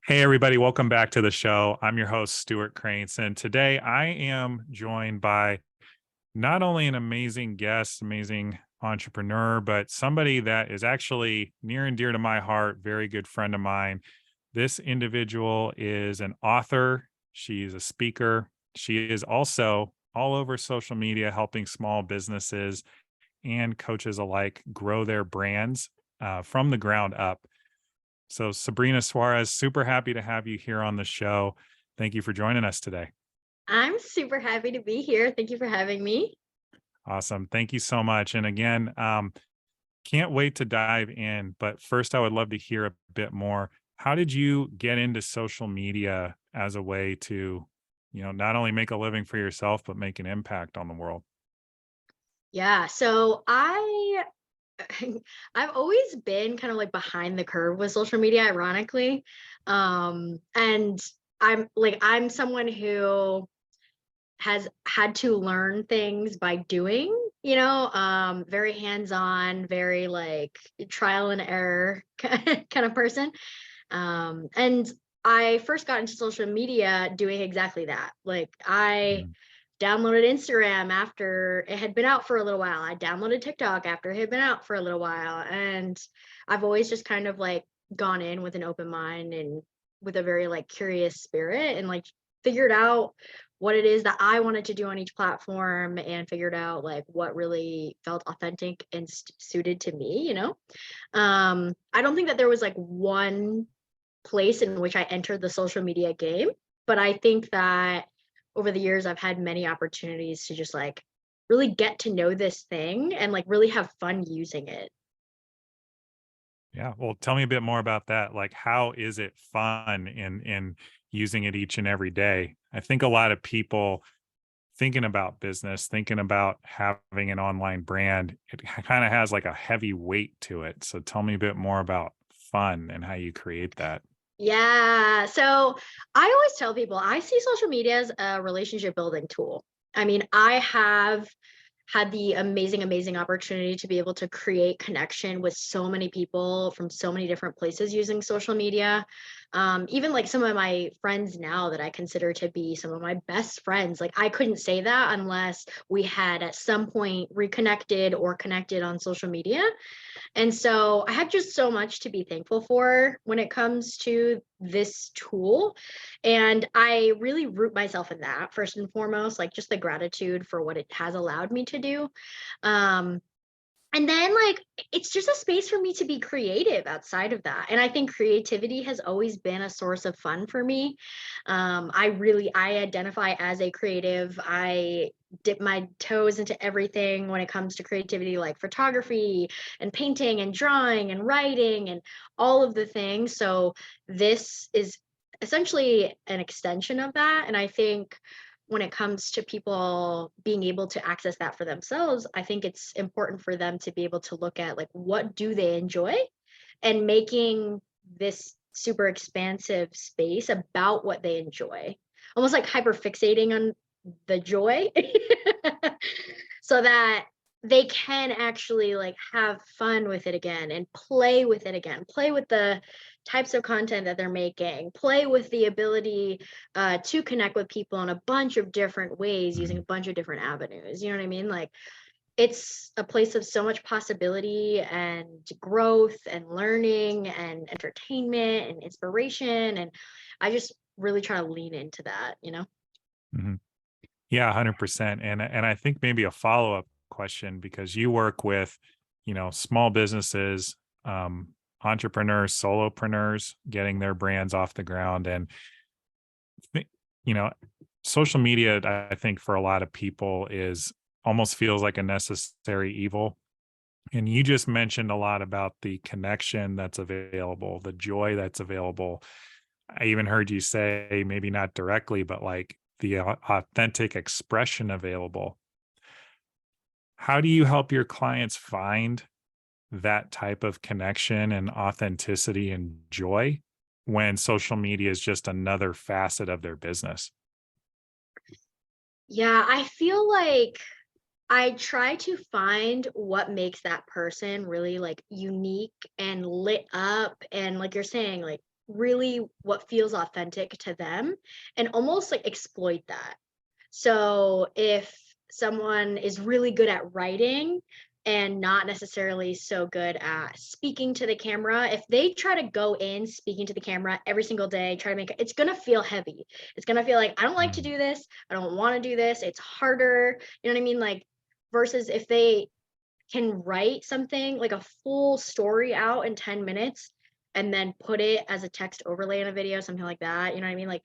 Hey, everybody, welcome back to the show. I'm your host, Stewart Kraintz, and today I am joined by not only an amazing guest, amazing entrepreneur, but somebody that is actually near and dear to my heart, very good friend of mine. This individual is an author, she's a speaker, she is also all over social media helping small businesses and coaches alike grow their brands from the ground up. So, Sabrina Suarez, super happy to have you here on the show. Thank you for joining us today. I'm super happy to be here. Thank you for having me. Awesome. Thank you so much. And again, can't wait to dive in. But first, I would love to hear a bit more. How did you get into social media as a way to, not only make a living for yourself, but make an impact on the world? Yeah, so I've always been kind of like behind the curve with social media, ironically. And I'm someone who has had to learn things by doing, very hands-on, very like trial and error kind of person. And I first got into social media doing exactly that. Like I Mhm. downloaded Instagram after it had been out for a little while. I downloaded TikTok after it had been out for a little while. And I've always just kind of like gone in with an open mind and with a very like curious spirit and like figured out what it is that I wanted to do on each platform and figured out like what really felt authentic and suited to me. I don't think that there was like one place in which I entered the social media game. But I think that over the years, I've had many opportunities to just like really get to know this thing and like really have fun using it. Yeah. Well, tell me a bit more about that. Like, how is it fun in using it each and every day? I think a lot of people thinking about business, thinking about having an online brand, it kind of has like a heavy weight to it. So tell me a bit more about fun and how you create that. Yeah. So I always tell people I see social media as a relationship building tool. I mean, I have had the amazing opportunity to be able to create connection with so many people from so many different places using social media. Even like some of my friends now that I consider to be some of my best friends, like I couldn't say that unless we had at some point reconnected or connected on social media. And so I have just so much to be thankful for when it comes to this tool. And I really root myself in that first and foremost, like just the gratitude for what it has allowed me to do. Um, and then like it's just a space for me to be creative outside of that. And I think creativity has always been a source of fun for me. I identify as a creative. I dip my toes into everything when it comes to creativity, like photography and painting and drawing and writing and all of the things. So this is essentially an extension of that. And I think when it comes to people being able to access that for themselves, I think it's important for them to be able to look at like what do they enjoy and making this super expansive space about what they enjoy. Almost like hyper fixating on the joy so that they can actually like have fun with it again and play with it again, play with the types of content that they're making, play with the ability to connect with people in a bunch of different ways using a Mhm. bunch of different avenues. You know what I mean? Like it's a place of so much possibility and growth and learning and entertainment and inspiration. And I just really try to lean into that. Mhm. Yeah, 100%. And I think maybe a follow-up question because you work with, small businesses, entrepreneurs, solopreneurs getting their brands off the ground and thi- you know, social media I think for a lot of people is almost feels like a necessary evil. And you just mentioned a lot about the connection that's available, the joy that's available. I even heard you say maybe not directly, but like the authentic expression available. How do you help your clients find that type of connection and authenticity and joy when social media is just another facet of their business? Yeah, I feel like I try to find what makes that person really like unique and lit up and like you're saying, like really what feels authentic to them and almost like exploit that. So if someone is really good at writing and not necessarily so good at speaking to the camera, if they try to go in speaking to the camera every single day, try to make it's going to feel heavy. It's going to feel like, I don't like to Mm. do this. I don't want to do this. It's harder. You know what I mean? Like, versus if they can write something like a full story out in 10 minutes and then put it as a text overlay in a video, something like that. You know what I mean? Like,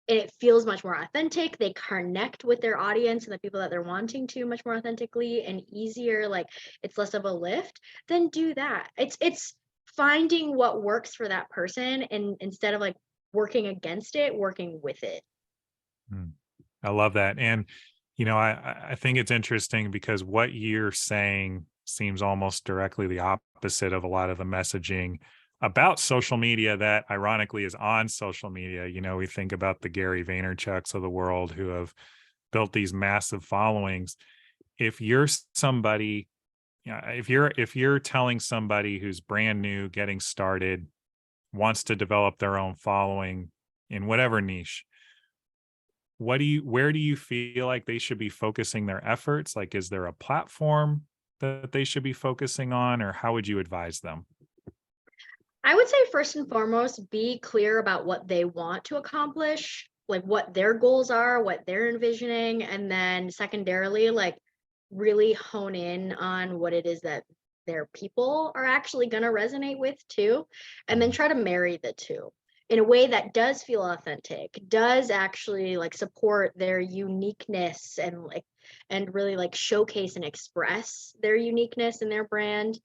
and it feels much more authentic. They connect with their audience and the people that they're wanting to much more authentically and easier. Like, it's less of a lift. Then do that. It's finding what works for that person, and instead of like working against it, working with it. Mm. I love that. And, I think it's interesting because what you're saying seems almost directly the opposite of a lot of the messaging about social media that ironically is on social media. We think about the Gary Vaynerchuks of the world who have built these massive followings. If you're somebody, if you're telling somebody who's brand new, getting started, wants to develop their own following in whatever niche, where do you feel like they should be focusing their efforts? Like, is there a platform that they should be focusing on, or how would you advise them? I would say first and foremost, be clear about what they want to accomplish, like what their goals are, what they're envisioning, and then secondarily, like really hone in on what it is that their people are actually going to resonate with too, and then Mhm. try to marry the two in a way that does feel authentic, does actually like support their uniqueness and like and really like showcase and express their uniqueness and their brand.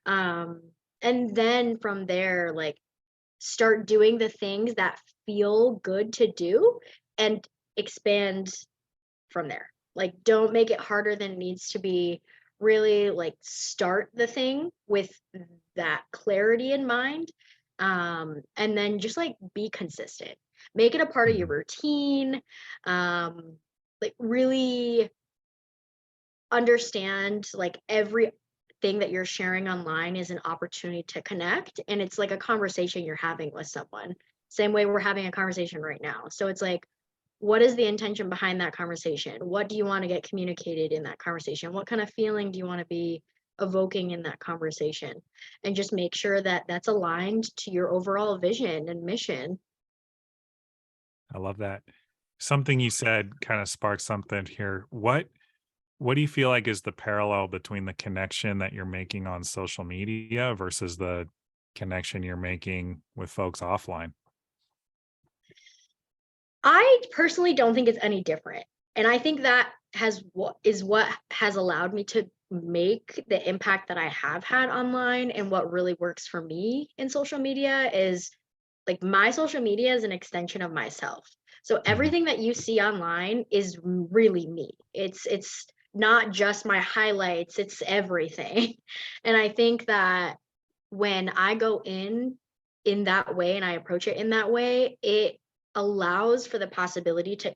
Um and then from there, like start doing the things that feel good to do and expand from there. Like, don't make it harder than it needs to be. Really like start the thing with that clarity in mind. And then just like be consistent, make it a part of your Mhm. routine. Like really understand like everything that you're sharing online is an opportunity to connect, and it's like a conversation you're having with someone, same way we're having a conversation right now. So it's like, what is the intention behind that conversation? What do you want to get communicated in that conversation? What kind of feeling do you want to be evoking in that conversation? And just make sure that that's aligned to your overall vision and mission. I love that. Something you said kind of sparked something here. What do you feel like is the parallel between the connection that you're making on social media versus the connection you're making with folks offline? I personally don't think it's any different. And I think that what has allowed me to make the impact that I have had online, and what really works for me in social media is like my social media is an extension of myself. So Mhm. everything that you see online is really me. It's not just my highlights, it's everything. And I think that when I go in that way and I approach it in that way, it allows for the possibility to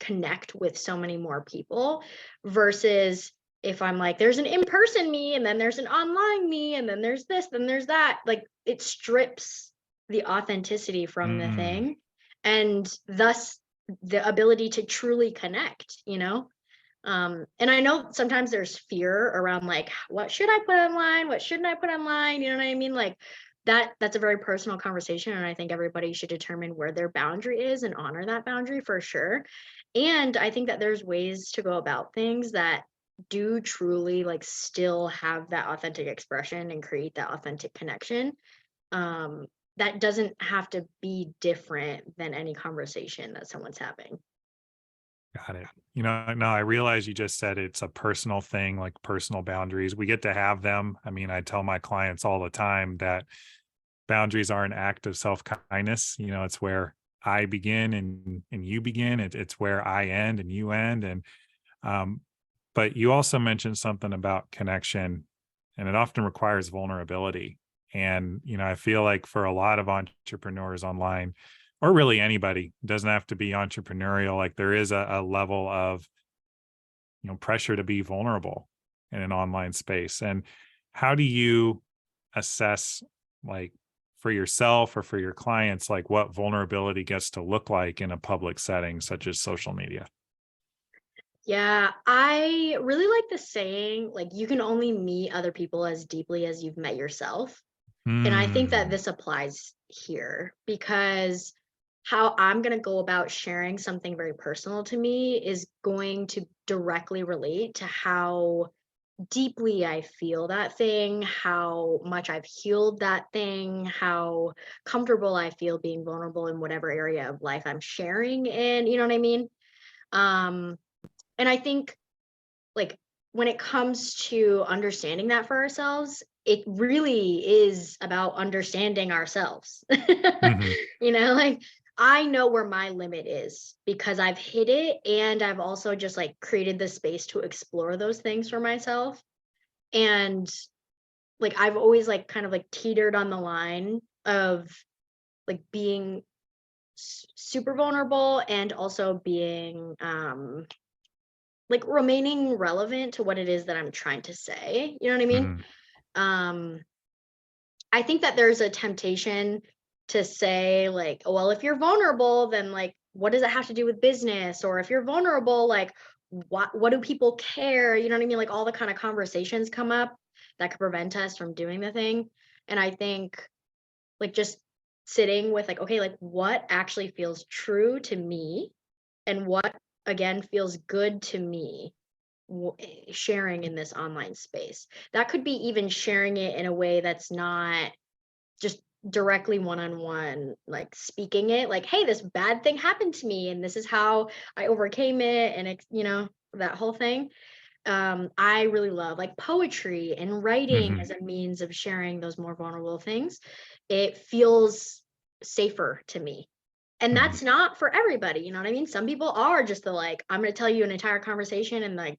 connect with so many more people versus if I'm like, there's an in-person me and then there's an online me and then there's this, then there's that. Like, it strips the authenticity from the Mm. thing, and thus the ability to truly connect, you know? And I know sometimes there's fear around like, what should I put online? What shouldn't I put online? You know what I mean? Like that's a very personal conversation. And I think everybody should determine where their boundary is and honor that boundary for sure. And I think that there's ways to go about things that do truly like still have that authentic expression and create that authentic connection. Um, that doesn't have to be different than any conversation that someone's having. Got it. No, I realize you just said it's a personal thing, like personal boundaries. We get to have them. I mean, I tell my clients all the time that boundaries are an act of self-kindness. It's where I begin and you begin. It's where I end and you end. And um, but you also mentioned something about connection, and it often requires vulnerability. And I feel like for a lot of entrepreneurs online, or really anybody, doesn't have to be entrepreneurial. Like there is a level of pressure to be vulnerable in an online space. And how do you assess like for yourself or for your clients, like what vulnerability gets to look like in a public setting such as social media? Yeah, I really like the saying, like, you can only meet other people as deeply as you've met yourself. And I think that Mm, this applies here because how I'm going to go about sharing something very personal to me is going to directly relate to how deeply I feel that thing, how much I've healed that thing, how comfortable I feel being vulnerable in whatever area of life I'm sharing in, you know what I mean? Um, and I think like when it comes to understanding that for ourselves, it really is about understanding ourselves. mhm, Like I know where my limit is because I've hit it and I've also just like created the space to explore those things for myself. And like I've always like kind of like teetered on the line of like being super vulnerable and also being like remaining relevant to what it is that I'm trying to say. You know what I mean? mhm, Um, I think that there's a temptation to say, like, "Oh, well, if you're vulnerable, then like, what does it have to do with business? Or if you're vulnerable, like, what do people care? You know what I mean? Like all the kind of conversations come up that could prevent us from doing the thing. And I think like just sitting with like, okay, like what actually feels true to me and what again feels good to me sharing in this online space. That could be even sharing it in a way that's not just directly one-on-one, like speaking it like, hey, this bad thing happened to me and this is how I overcame it and that whole thing. I really love like poetry and writing mhm, as a means of sharing those more vulnerable things. It feels safer to me. And mhm. that's not for everybody, you know what I mean? Some people are just the like, I'm going to tell you an entire conversation and like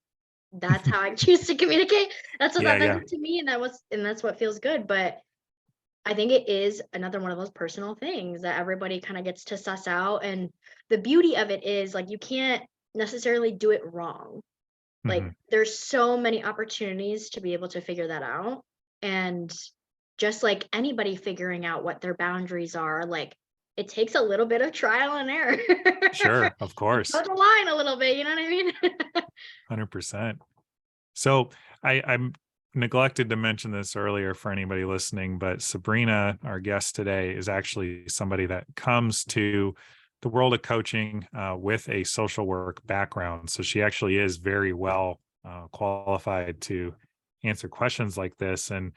that's how I choose to communicate. That's what Yeah, that does yeah. to me, and that's what feels good. But I think it is another one of those personal things that everybody kind of gets to suss out. And the beauty of it is like you can't necessarily do it wrong. Like Mhm. there's so many opportunities to be able to figure that out. And just like anybody figuring out what their boundaries are, like it takes a little bit of trial and error. Sure, of You course. toe the line a little bit, you know what I mean? 100%. So I'm neglected to mention this earlier for anybody listening, but Sabrina, our guest today, is actually somebody that comes to the world of coaching with a social work background. So she actually is very well qualified to answer questions like this. And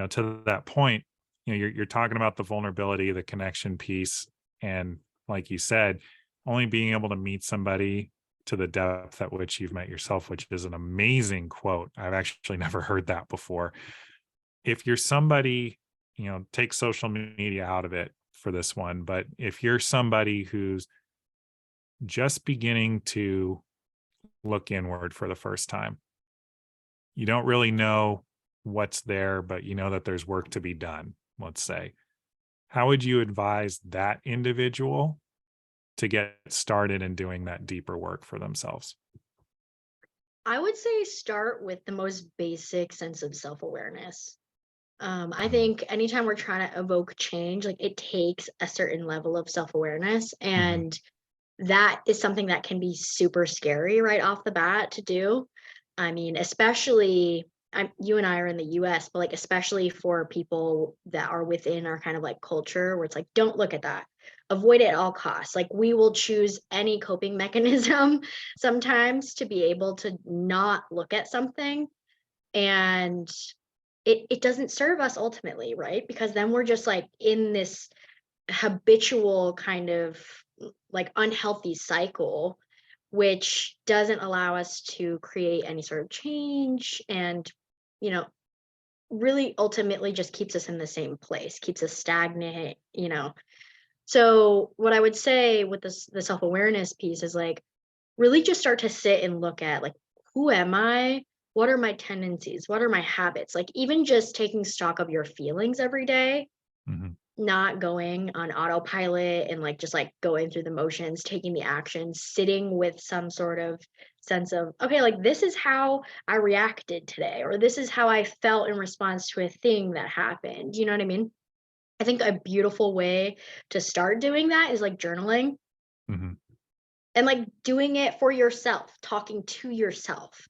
to that point, you're talking about the vulnerability, the connection piece, and like you said, only being able to meet somebody to the depth at which you've met yourself, which is an amazing quote. I've actually never heard that before. If you're somebody, take social media out of it for this one, but if you're somebody who's just beginning to look inward for the first time, you don't really know what's there, but you know that there's work to be done, let's say. How would you advise that individual to get started in doing that deeper work for themselves? I would say start with the most basic sense of self-awareness. I Mm, think anytime we're trying to evoke change, like it takes a certain level of self-awareness. mhm, And that is something that can be super scary right off the bat to do. I mean, especially you and I are in the US, but like especially for people that are within our kind of like culture where it's like, don't look at that. Avoid it at all costs. Like we will choose any coping mechanism sometimes to be able to not look at something. And it doesn't serve us ultimately, right? Because then we're just like in this habitual kind of like unhealthy cycle, which doesn't allow us to create any sort of change and, you know, really ultimately just keeps us in the same place, keeps us stagnant. So what I would say with this the self-awareness piece is like really just start to sit and look at like who am I? What are my tendencies? What are my habits? Like even just taking stock of your feelings every day, mhm, not going on autopilot and like just like going through the motions, taking the action, sitting with some sort of sense of, okay, like this is how I reacted today, or this is how I felt in response to a thing that happened. You know what I mean? I think a beautiful way to start doing that is like journaling, Mhm. and like doing it for yourself, talking to yourself.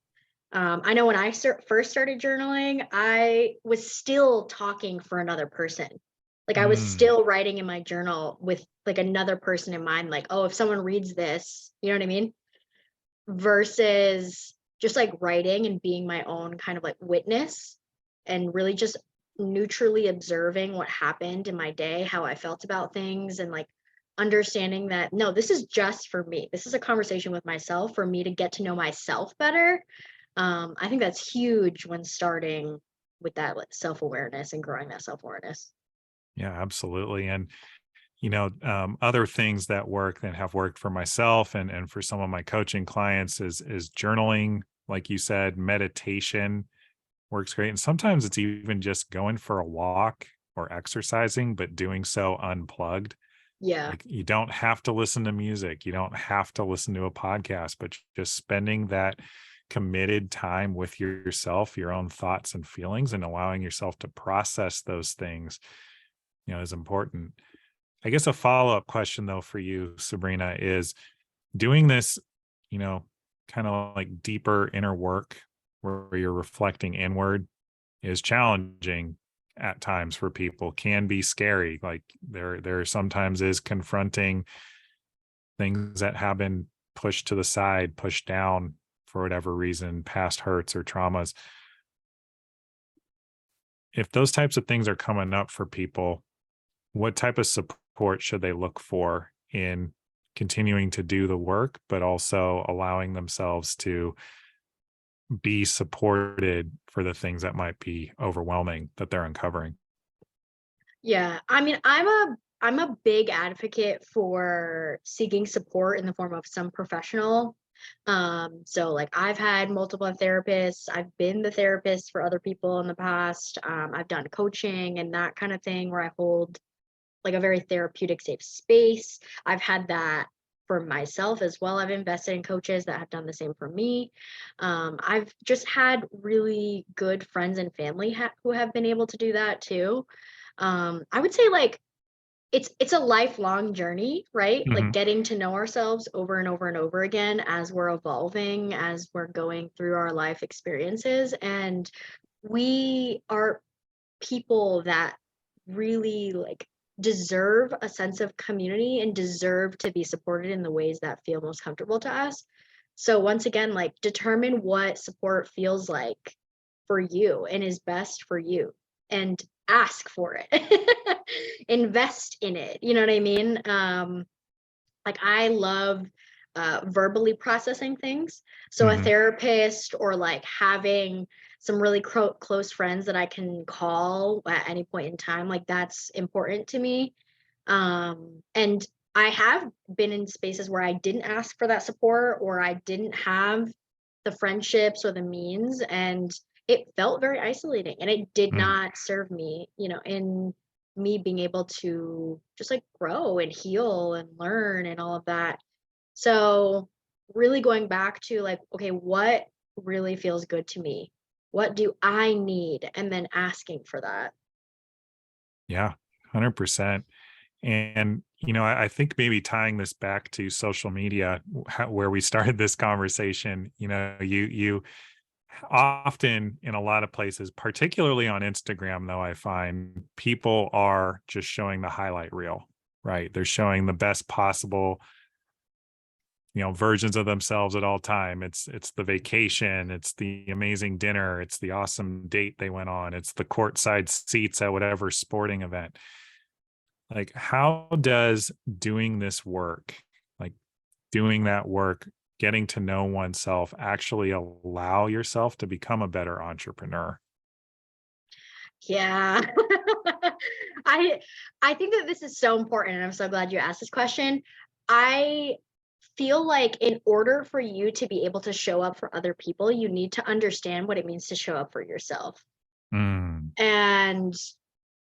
I know when I first started journaling, I was still talking for another person. Like I was Mm. still writing in my journal with like another person in mind, like, oh, if someone reads this, you know what I mean? Versus just like writing and being my own kind of like witness and really just neutrally observing what happened in my day, how I felt about things, and like understanding that no, this is just for me. This is a conversation with myself for me to get to know myself better. I think that's huge when starting with that like, self-awareness and growing that self-awareness. Yeah, absolutely. And other things that work that have worked for myself and for some of my coaching clients is journaling, like you said, meditation works great. And sometimes it's even just going for a walk or exercising, but doing so unplugged. Yeah. Like you don't have to listen to music, you don't have to listen to a podcast, but just spending that committed time with yourself, your own thoughts and feelings, and allowing yourself to process those things, is important. I guess a follow-up question though for you, Sabrina, is doing this, you know, kind of like deeper inner work where you're reflecting inward is challenging at times for people, can be scary. Like there sometimes is confronting things that have been pushed to the side, pushed down for whatever reason, past hurts or traumas. If those types of things are coming up for people, what type of support should they look for in continuing to do the work, but also allowing themselves to be supported for the things that might be overwhelming that they're uncovering? Yeah. I mean, I'm a big advocate for seeking support in the form of some professional. So like I've had multiple therapists, I've been the therapist for other people in the past. I've done coaching and that kind of thing where I hold like a very therapeutic safe space. I've had that for myself as well. I've invested in coaches that have done the same for me. I've just had really good friends and family who have been able to do that too. I would say like it's a lifelong journey, right? Like Mhm. getting to know ourselves over and over and over again as we're evolving, as we're going through our life experiences. And we are people that really like deserve a sense of community and deserve to be supported in the ways that feel most comfortable to us. So once again, like determine what support feels like for you and is best for you, and ask for it. Invest in it. You know what I mean? Like I love verbally processing things. So a Mhm. therapist or like having some really close friends that I can call at any point in time, like that's important to me. And I have been in spaces where I didn't ask for that support or I didn't have the friendships or the means, and it felt very isolating and it did Mm. not serve me, in me being able to just like grow and heal and learn and all of that. So really going back to like, okay, what really feels good to me? What do I need? And then asking for that. Yeah, 100%. And, I think maybe tying this back to social media, where we started this conversation, you often in a lot of places, particularly on Instagram, though, I find people are just showing the highlight reel, right? They're showing the best possible, versions of themselves at all time. It's the vacation, it's the amazing dinner, it's the awesome date they went on, it's the courtside seats at whatever sporting event. Like, how does doing this work, like doing that work, getting to know oneself, actually allow yourself to become a better entrepreneur? Yeah. I I think that this is so important, and I'm so glad you asked this question. I feel like in order for you to be able to show up for other people, you need to understand what it means to show up for yourself. Mm. And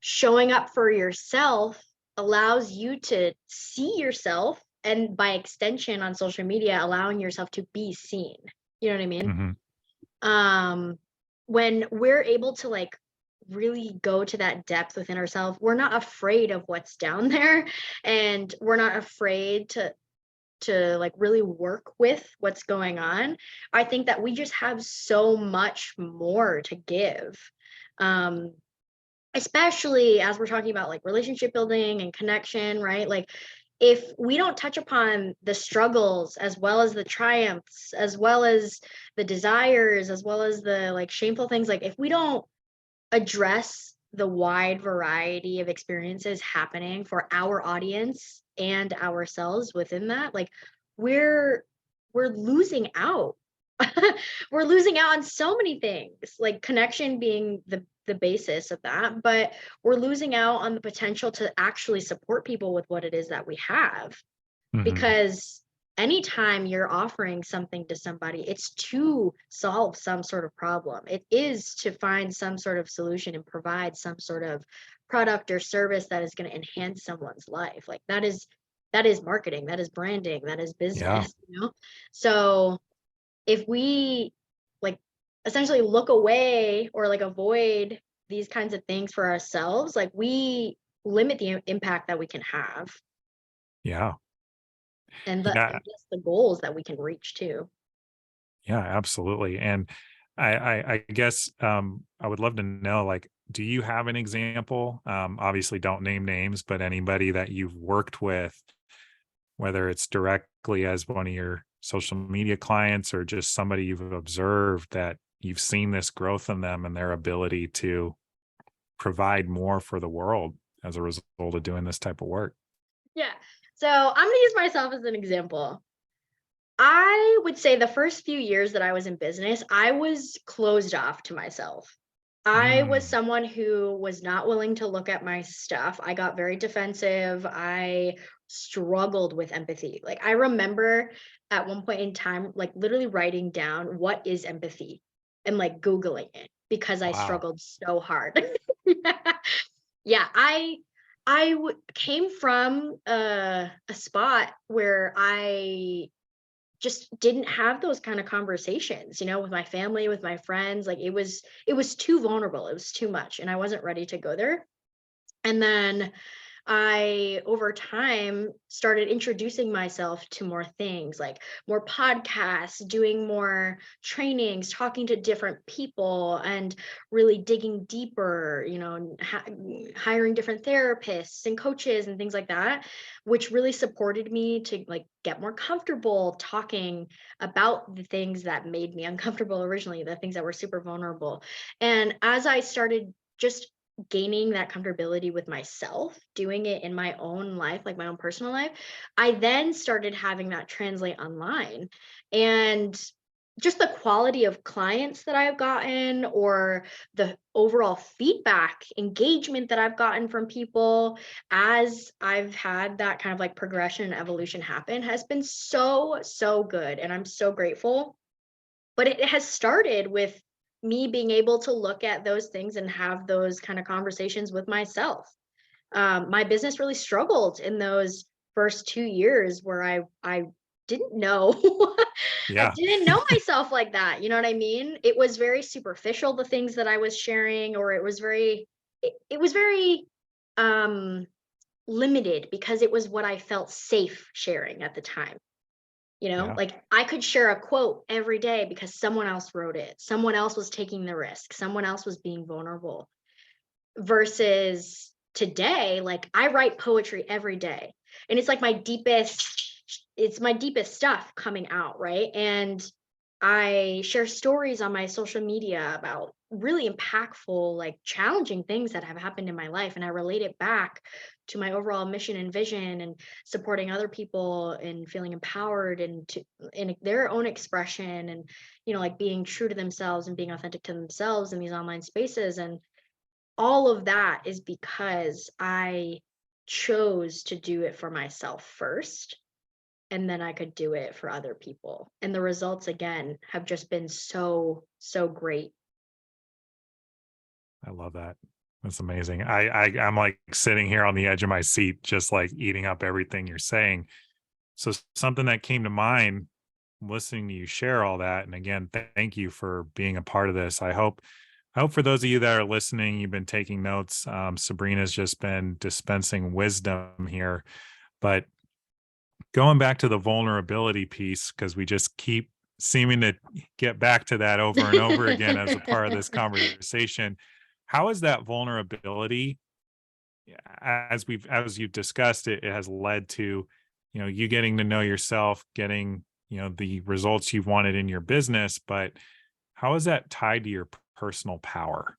showing up for yourself allows you to see yourself, and by extension on social media allowing yourself to be seen. You know what I mean? Mhm. um when we're able to like really go to that depth within ourselves, we're not afraid of what's down there, and we're not afraid to like really work with what's going on. I think that we just have so much more to give. Um, especially as we're talking about like relationship building and connection, right? Like if we don't touch upon the struggles as well as the triumphs, as well as the desires, as well as the like shameful things, like if we don't address the wide variety of experiences happening for our audience and ourselves within that, like we're we're losing out. We're losing out on so many things, like connection being the basis of that, but we're losing out on the potential to actually support people with what it is that we have. Mhm. Because anytime you're offering something to somebody, it's to solve some sort of problem. It is to find some sort of solution and provide some sort of product or service that is going to enhance someone's life. Like that is marketing, that is branding, that is Yeah. business, you know? So if we like essentially look away or like avoid these kinds of things for ourselves, like we limit the impact that we can have, Yeah. and Yeah. just the goals that we can reach too. Yeah, absolutely. And I guess I would love to know, like, do you have an example? Obviously don't name names, but anybody that you've worked with, whether it's directly as one of your social media clients or just somebody you've observed that you've seen this growth in them and their ability to provide more for the world as a result of doing this type of work. Yeah. So I'm going to use myself as an example. I would say the first few years that I was in business, I was closed off to myself. I was Mm, someone who was not willing to look at my stuff. I got very defensive. I struggled with empathy. Like I remember at one point in time, like literally writing down what is empathy and like Googling it because I wow. struggled so hard. Yeah, came from a spot where I just didn't have those kind of conversations, you know, with my family, with my friends. Like it was too vulnerable. It was too much and I wasn't ready to go there. And then I, over time, started introducing myself to more things like more podcasts, doing more trainings, talking to different people, and really digging deeper, you know, and hiring different therapists and coaches and things like that, which really supported me to like get more comfortable talking about the things that made me uncomfortable originally, the things that were super vulnerable. And as I started just gaining that comfortability with myself, doing it in my own life, like my own personal life, I then started having that translate online. And just the quality of clients that I've gotten, or the overall feedback, engagement that I've gotten from people as I've had that kind of like progression and evolution happen has been so, so good. And I'm so grateful, but it has started with me being able to look at those things and have those kind of conversations with myself. My business really struggled in those first 2 years where I didn't know I Yeah. didn't know myself like that. You know what I mean? It was very superficial, the things that I was sharing, or it was very um limited because it was what I felt safe sharing at the time. You know, Yeah. like I could share a quote every day because someone else wrote it. Someone else was taking the risk. Someone else was being vulnerable. Versus today, like I write poetry every day. And it's my deepest stuff coming out, right? And I share stories on my social media about really impactful, like challenging things that have happened in my life. And I relate it back to my overall mission and vision and supporting other people and feeling empowered and to in their own expression and, you know, like being true to themselves and being authentic to themselves in these online spaces. And all of that is because I chose to do it for myself first, and then I could do it for other people. And the results again have just been so, so great. I love that. That's amazing. I'm like sitting here on the edge of my seat, just like eating up everything you're saying. So something that came to mind listening to you share all that. And again, thank you for being a part of this. I hope I hope for those of you that are listening, you've been taking notes. Sabrina's just been dispensing wisdom here. But going back to the vulnerability piece, because we just keep seeming to get back to that over and over again as a part of this conversation. How is that vulnerability, as you've discussed it, it has led to, you getting to know yourself, getting, the results you've wanted in your business, but how is that tied to your personal power?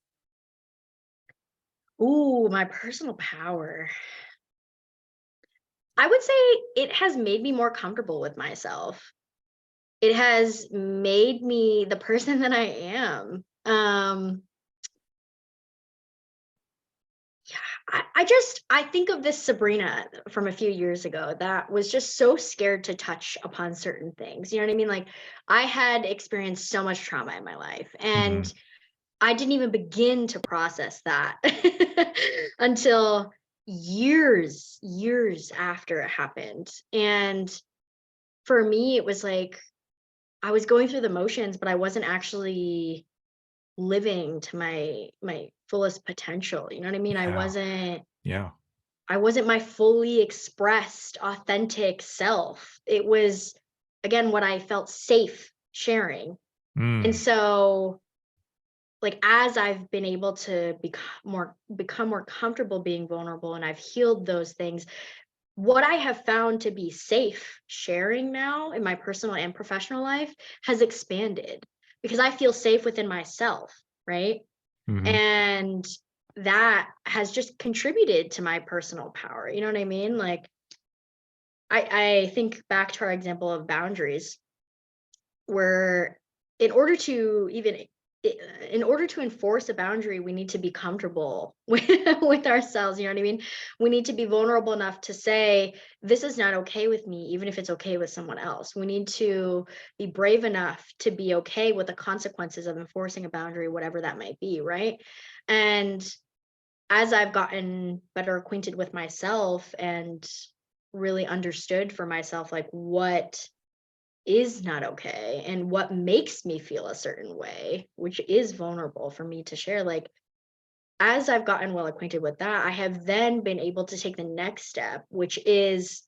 Ooh, my personal power. I would say it has made me more comfortable with myself. It has made me the person that I am. Yeah, I think of this Sabrina from a few years ago that was just so scared to touch upon certain things. You know what I mean? Like, I had experienced so much trauma in my life, Hmm. and I didn't even begin to process that until years after it happened. And for me, it was like I was going through the motions, but I wasn't actually living to my fullest potential. You know what I mean? Yeah. Yeah. I wasn't my fully expressed, authentic self. It was, again, what I felt safe sharing. And Mm. so, like, as I've been able to become more comfortable being vulnerable, and I've healed those things, what I have found to be safe sharing now in my personal and professional life has expanded because I feel safe within myself, right? Hmm. And that has just contributed to my personal power. You know what I mean? Like, I think back to our example of boundaries, where in order to even in order to enforce a boundary, we need to be comfortable with ourselves. You know what I mean? We need to be vulnerable enough to say, this is not okay with me, even if it's okay with someone else. We need to be brave enough to be okay with the consequences of enforcing a boundary, whatever that might be, right? And as I've gotten better acquainted with myself and really understood for myself, like, what is not okay and what makes me feel a certain way, which is vulnerable for me to share. Like, as I've gotten well acquainted with that, I have then been able to take the next step, which is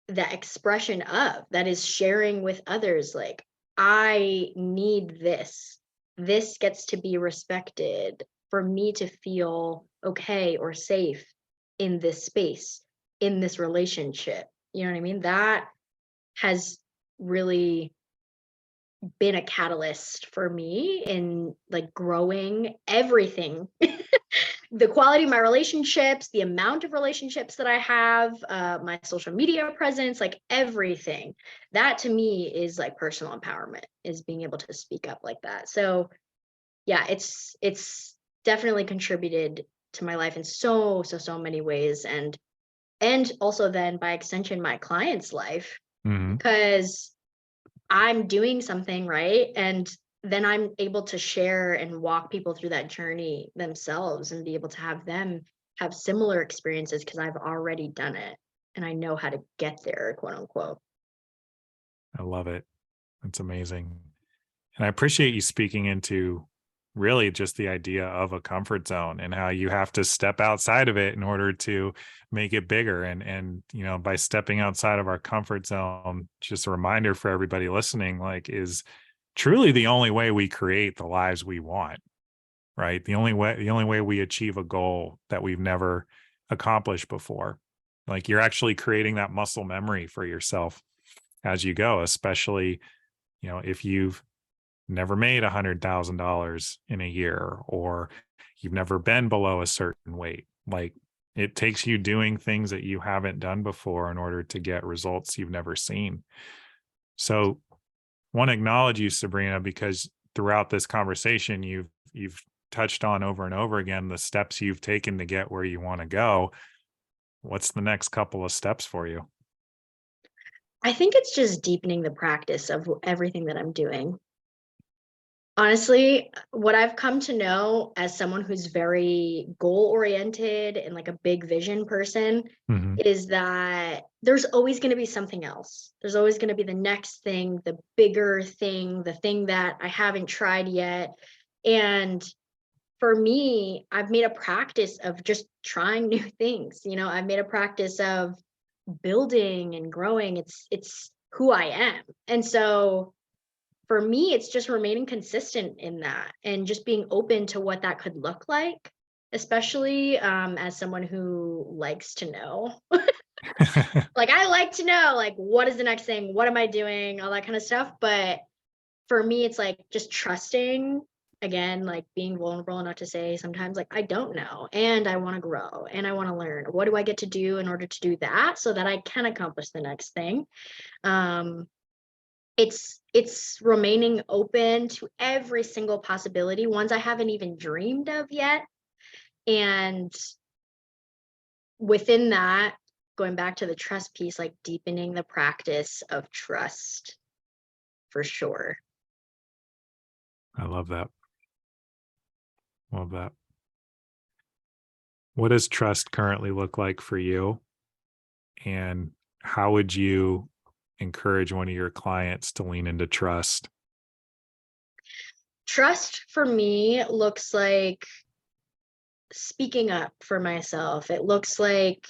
the expression of that is sharing with others. Like, I need this. This gets to be respected for me to feel okay or safe in this space, in this relationship. You know what I mean? That has really been a catalyst for me in, like, growing everything. The quality of my relationships, the amount of relationships that I have, my social media presence, like, everything. That to me is like personal empowerment, is being able to speak up like that. So yeah, it's definitely contributed to my life in so many ways, and also then by extension my clients' life, Hmm. because I'm doing something right, and then I'm able to share and walk people through that journey themselves and be able to have them have similar experiences because I've already done it and I know how to get there, quote unquote. I love it. It's amazing. And I appreciate you speaking into really just the idea of a comfort zone and how you have to step outside of it in order to make it bigger. And by stepping outside of our comfort zone, just a reminder for everybody listening, like, is truly the only way we create the lives we want, right? The only way we achieve a goal that we've never accomplished before. Like, you're actually creating that muscle memory for yourself as you go, especially, if you've never made $100,000 in a year, or you've never been below a certain weight. Like, it takes you doing things that you haven't done before in order to get results you've never seen. So, want to acknowledge you, Sabrina, because throughout this conversation, you've touched on over and over again the steps you've taken to get where you want to go. What's the next couple of steps for you? I think it's just deepening the practice of everything that I'm doing. Honestly, what I've come to know as someone who's very goal oriented and like a big vision person Hmm. is that there's always going to be something else. There's always going to be the next thing, the bigger thing, the thing that I haven't tried yet. And for me, I've made a practice of just trying new things. I've made a practice of building and growing. It's who I am. And so for me, it's just remaining consistent in that and just being open to what that could look like, especially as someone who likes to know. Like, I like to know, like, what is the next thing? What am I doing? All that kind of stuff. But for me, it's like just trusting, again, like being vulnerable enough to say sometimes, like, I don't know, and I want to grow and I want to learn. What do I get to do in order to do that so that I can accomplish the next thing? It's remaining open to every single possibility, ones I haven't even dreamed of yet. And within that, going back to the trust piece, like deepening the practice of trust for sure. I love that. Love that. What does trust currently look like for you? And how would you encourage one of your clients to lean into trust? Trust for me looks like speaking up for myself. It looks like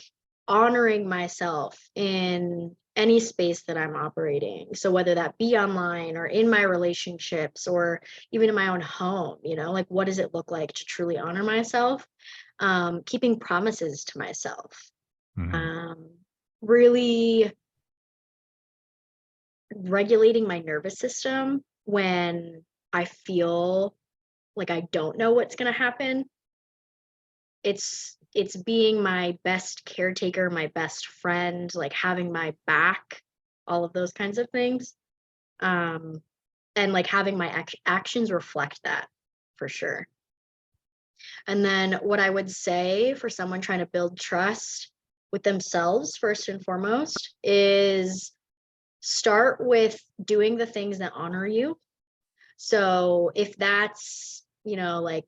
honoring myself in any space that I'm operating. So whether that be online or in my relationships or even in my own home, like, what does it look like to truly honor myself? Keeping promises to myself. Mhm. Really regulating my nervous system when I feel like I don't know what's going to happen. It's being my best caretaker, my best friend, like having my back, all of those kinds of things. And like having my actions reflect that for sure. And then what I would say for someone trying to build trust with themselves, first and foremost, is start with doing the things that honor you. So if that's, like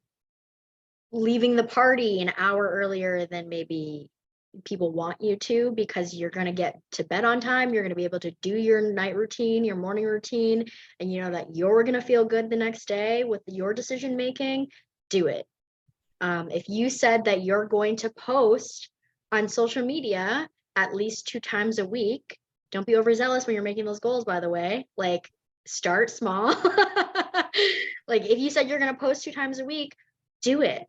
leaving the party an hour earlier than maybe people want you to, because you're going to get to bed on time, you're going to be able to do your night routine, your morning routine, and you know that you're going to feel good the next day with your decision making, do it. If you said that you're going to post on social media at least 2 times a week, don't be overzealous when you're making those goals, by the way. Like, start small. Like, if you said you're going to post 2 times a week, do it.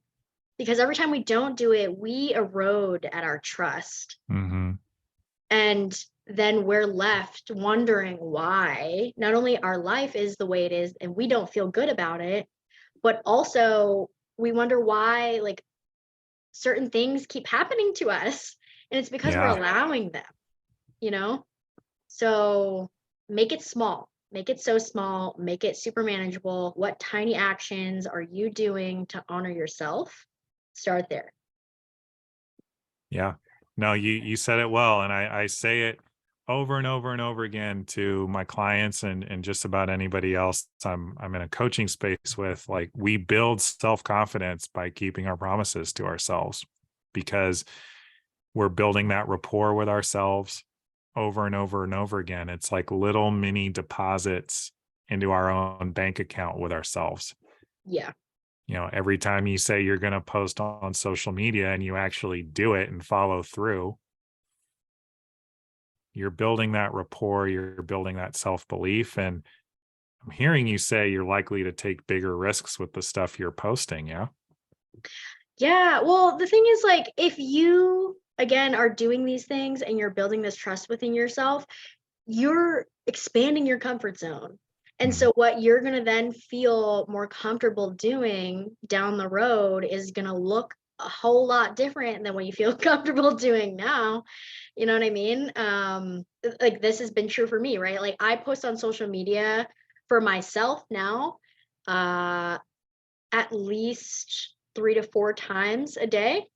Because every time we don't do it, we erode at our trust. Mhm. And then we're left wondering why not only our life is the way it is and we don't feel good about it, but also we wonder why, like, certain things keep happening to us. And it's because we're Yeah. allowing them. So make it small, make it so small, make it super manageable. What tiny actions are you doing to honor yourself? Start there. Yeah. No, you said it well. And I say it over and over and over again to my clients and just about anybody else I'm in a coaching space with. Like, we build self-confidence by keeping our promises to ourselves, because we're building that rapport with ourselves over and over and over again. It's like little mini deposits into our own bank account with ourselves. Yeah. Every time you say you're going to post on social media and you actually do it and follow through, you're building that rapport, you're building that self-belief. And I'm hearing you say you're likely to take bigger risks with the stuff you're posting. Yeah. Yeah. Well, the thing is, like, if you, again, are doing these things and you're building this trust within yourself, you're expanding your comfort zone. And Mhm. so what you're going to then feel more comfortable doing down the road is going to look a whole lot different than what you feel comfortable doing now. You know what I mean? Like, this has been true for me, right? Like, I post on social media for myself now, at least 3 to 4 times a day.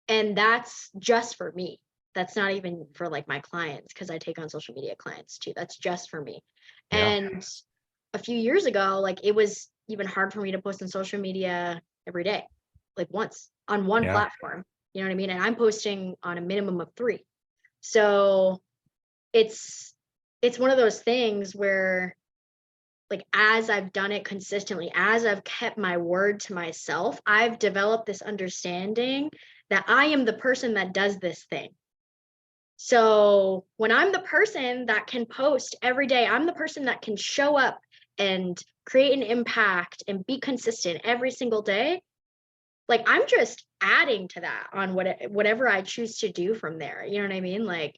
And that's just for me. That's not even for like my clients, because I take on social media clients too. That's just for me. Yeah. And a few years ago, like, it was even hard for me to post on social media every day, like once on one Yeah. platform. You know what I mean? And I'm posting on a minimum of 3. So it's one of those things where like as I've done it consistently, as I've kept my word to myself, I've developed this understanding that I am the person that does this thing. So when I'm the person that can post every day, I'm the person that can show up and create an impact and be consistent every single day. Like I'm just adding to that on whatever I choose to do from there. You know what I mean? Like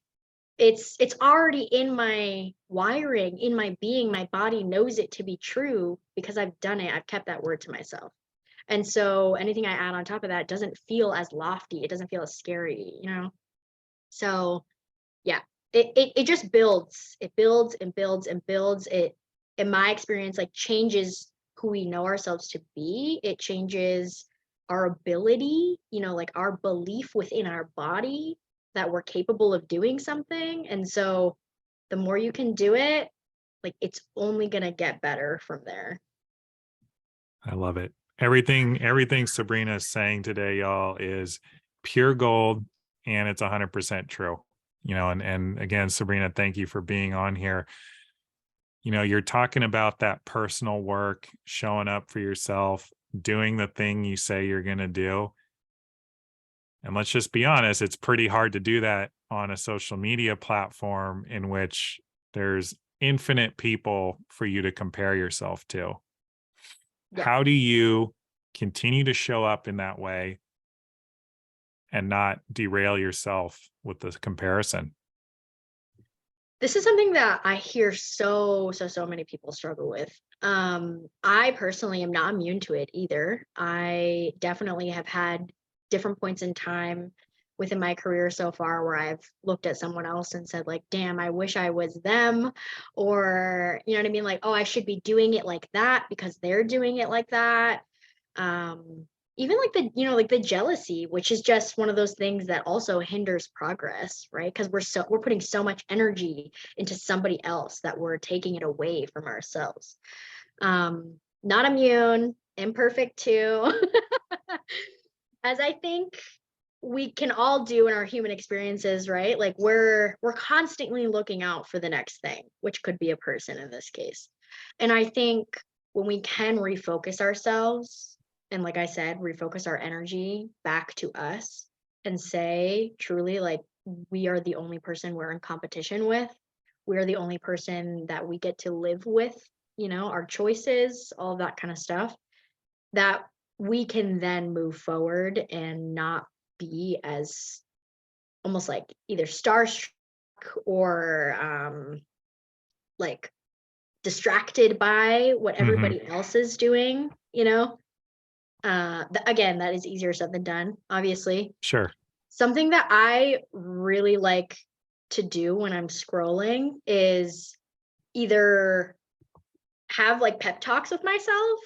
it's already in my wiring, in my being. My body knows it to be true because I've done it. I've kept that word to myself. And so anything I add on top of that doesn't feel as lofty. It doesn't feel as scary, you know? So yeah, it just builds. It builds and builds and builds. It, in my experience, like changes who we know ourselves to be. It changes our ability, you know, like our belief within our body that we're capable of doing something. And so the more you can do it, like it's only gonna get better from there. I love it. Everything Sabrina is saying today, y'all, is pure gold, and it's 100% true. You know, and again, Sabrina, thank you for being on here. You know, you're talking about that personal work, showing up for yourself, doing the thing you say you're going to do. And let's just be honest, it's pretty hard to do that on a social media platform in which there's infinite people for you to compare yourself to. Yeah. How do you continue to show up in that way and not derail yourself with the comparison? This is something that I hear so many people struggle with. I personally am not immune to it either. I definitely have had different points in time within my career so far where I've looked at someone else and said like, damn, I wish I was them. Or, you know what I mean? Like, oh, I should be doing it like that because they're doing it like that. Even like the, you know, like the jealousy, which is just one of those things that also hinders progress, right? Because we're putting so much energy into somebody else that we're taking it away from ourselves. Not immune, imperfect too. As I think we can all do in our human experiences, right? Like we're constantly looking out for the next thing, which could be a person in this case. And I think when we can refocus ourselves and, like I said, refocus our energy back to us and say truly like we are the only person we're in competition with. We are the only person that we get to live with, you know, our choices, all of that kind of stuff, that we can then move forward and not be as almost like either starstruck or like distracted by what everybody else is doing, you know. Again, that is easier said than done, obviously. Sure. Something that I really like to do when I'm scrolling is either have like pep talks with myself,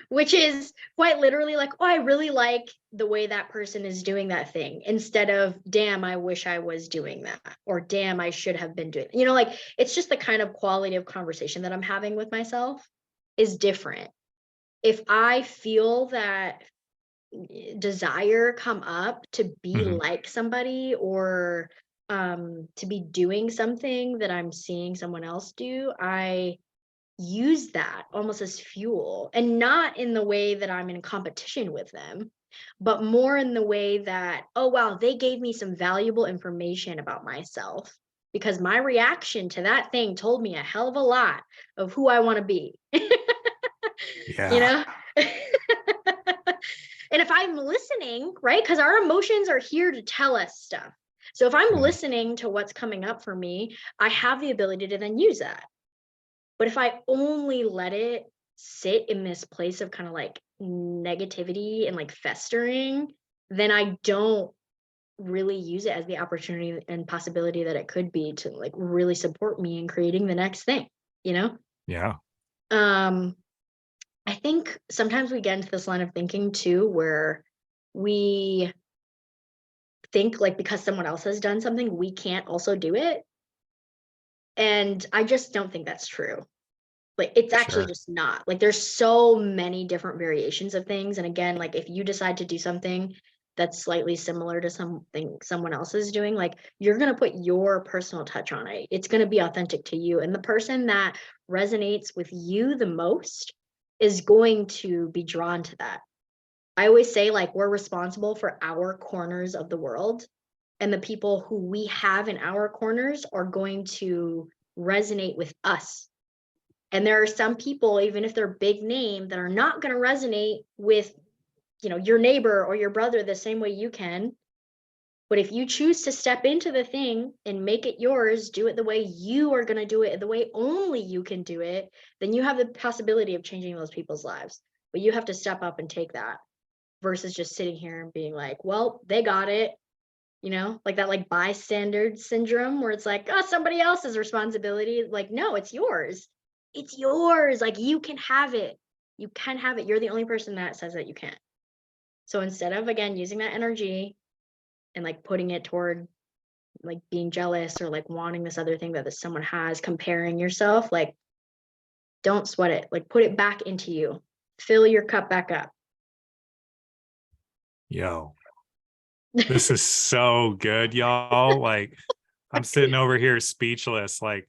which is quite literally like, oh, I really like the way that person is doing that thing, instead of, damn, I wish I was doing that, or damn, I should have been doing, you know, like it's just the kind of quality of conversation that I'm having with myself is different. If I feel that desire come up to be like somebody or to be doing something that I'm seeing someone else do, I use that almost as fuel, and not in the way that I'm in competition with them, but more in the way that, oh wow, they gave me some valuable information about myself because my reaction to that thing told me a hell of a lot of who I want to be. You Yeah. know. And if I'm listening, right, because our emotions are here to tell us stuff, so if I'm listening to what's coming up for me, I have the ability to then use that. But if I only let it sit in this place of kind of like negativity and like festering, then I don't really use it as the opportunity and possibility that it could be to like really support me in creating the next thing, you know? Yeah. I think sometimes we get into this line of thinking too, where we think like because someone else has done something, we can't also do it. And I just don't think that's true. Like it's actually Sure. just not. Like there's so many different variations of things. And again, like if you decide to do something that's slightly similar to something someone else is doing, like you're going to put your personal touch on it. It's going to be authentic to you. And the person that resonates with you the most is going to be drawn to that. I always say, like, we're responsible for our corners of the world, and the people who we have in our corners are going to resonate with us. And there are some people, even if they're big name, that are not going to resonate with, your neighbor or your brother the same way you can. But if you choose to step into the thing and make it yours, do it the way you are going to do it, the way only you can do it, then you have the possibility of changing those people's lives. But you have to step up and take that versus just sitting here and being like, well, they got it, like that, like bystander syndrome where it's like, oh, somebody else's responsibility. Like, no, it's yours. It's yours. Like, you can have it. You can have it. You're the only person that says that you can't. So instead of, again, using that energy and like putting it toward like being jealous or like wanting this other thing that this someone has, comparing yourself, like, don't sweat it. Like, put it back into you. Fill your cup back up. Yo, this is so good, y'all. Like, I'm sitting over here speechless. Like,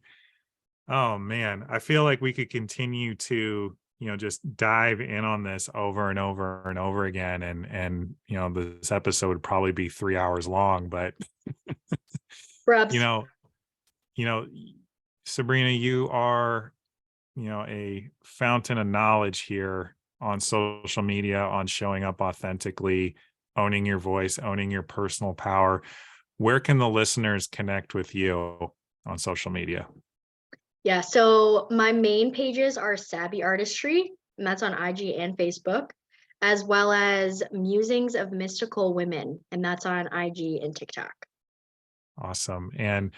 oh man, I feel like we could continue to, just dive in on this over and over and over again. And, this episode would probably be 3 hours long, but Perhaps. you know, Sabrina, you are, a fountain of knowledge here on social media, on showing up authentically, owning your voice, owning your personal power. Where can the listeners connect with you on social media? Yeah, so my main pages are Savvy Artistry, and that's on IG and Facebook, as well as Musings of Mystical Women, and that's on IG and TikTok. Awesome. And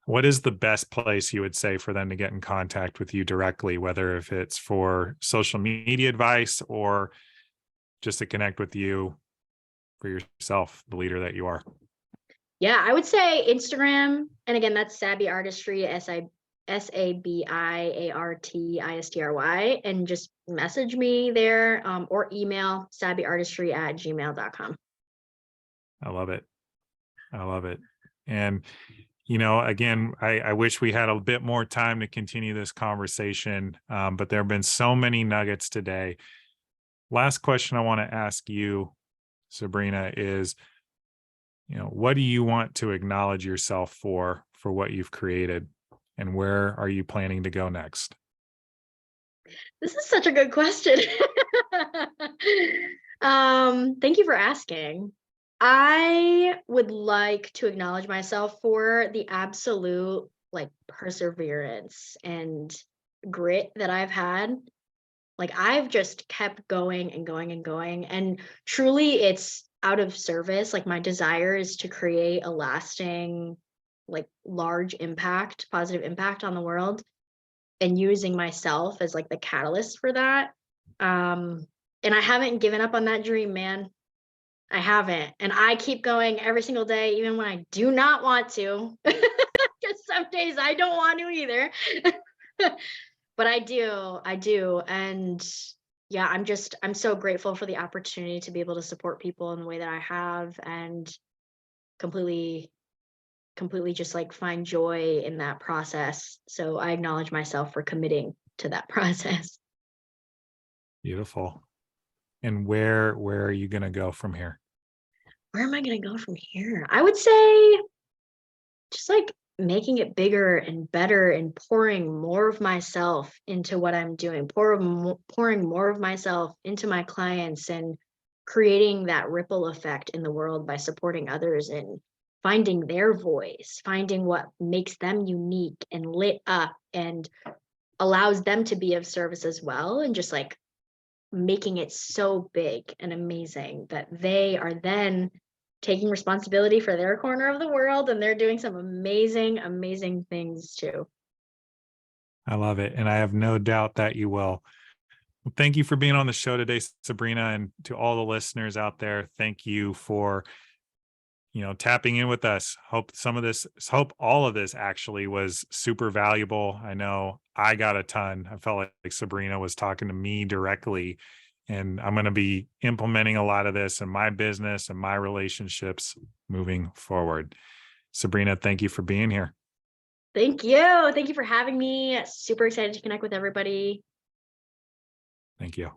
what is the best place you would say for them to get in contact with you directly, whether if it's for social media advice or just to connect with you for yourself, the leader that you are? Yeah, I would say Instagram, and again, that's Savvy Artistry, SABIARTISTRY, and just message me there, or email savvyartistry@gmail.com. I love it. I love it. And, again, I wish we had a bit more time to continue this conversation, but there have been so many nuggets today. Last question I want to ask you, Sabrina, is, what do you want to acknowledge yourself for what you've created, and where are you planning to go next? This is such a good question. Thank you for asking. I would like to acknowledge myself for the absolute like perseverance and grit that I've had. Like, I've just kept going and going and going. And truly, it's out of service. Like, my desire is to create a lasting, like, large impact, positive impact on the world, and using myself as like the catalyst for that. And I haven't given up on that dream, man. I haven't. And I keep going every single day, even when I do not want to. Because some days I don't want to either. But I do. And yeah, I'm so grateful for the opportunity to be able to support people in the way that I have, and completely just like find joy in that process. So I acknowledge myself for committing to that process. Beautiful. And where are you going to go from here? Where am I going to go from here? I would say just like making it bigger and better and pouring more of myself into what I'm doing, pouring more of myself into my clients, and creating that ripple effect in the world by supporting others and finding their voice, finding what makes them unique and lit up and allows them to be of service as well, and just like making it so big and amazing that they are then taking responsibility for their corner of the world, and they're doing some amazing things too. I love it. And I have no doubt that you will. Well, thank you for being on the show today, Sabrina. And to all the listeners out there, thank you for, tapping in with us. Hope all of this actually was super valuable. I know I got a ton. I felt like Sabrina was talking to me directly, And I'm going to be implementing a lot of this in my business and my relationships moving forward. Sabrina, thank you for being here. Thank you. Thank you for having me. Super excited to connect with everybody. Thank you.